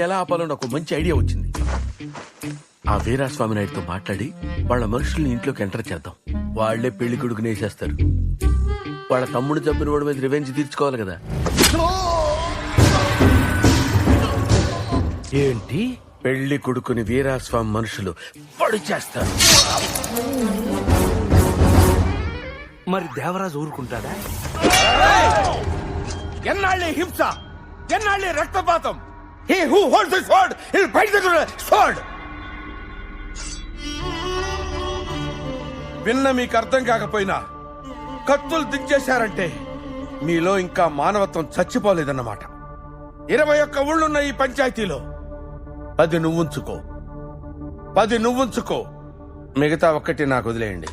పెళ్లిని ఎలా ఆపాలో నాకు మంచి ఐడియా వచ్చింది. ఆ వీరాస్వామి నాయుడుతో మాట్లాడి వాళ్ళ మనుషుల్ని ఇంట్లోకి ఎంటర్ చేద్దాం. వాళ్లే పెళ్లి కొడుకుని వేసేస్తారు. వాళ్ళ తమ్ముడు చంపిన వాడి మీద రివెంజ్ తీర్చుకోవాలి కదా. ఏంటి? పెళ్లి కొడుకుని వీరాస్వామి మనుషులు పొడి చేస్తారు. మరి దేవరాజు ఊరుకుంటాడా? ఎన్నాళ్ళే హింస, ఎన్నాళ్ళే రక్తపాతం. He who holds the sword, he'll bite the sword. విన్న మీకు అర్థం కాకపోయినా కత్తులు దించేశారంటే మీలో ఇంకా మానవత్వం చచ్చిపోలేదన్నమాట. 21 ఊళ్ళున్న ఈ పంచాయతీలో 10 నువ్వుంచుకో, 10 నువ్వుంచుకో, మిగతా ఒక్కటి నాకు వదిలేయండి.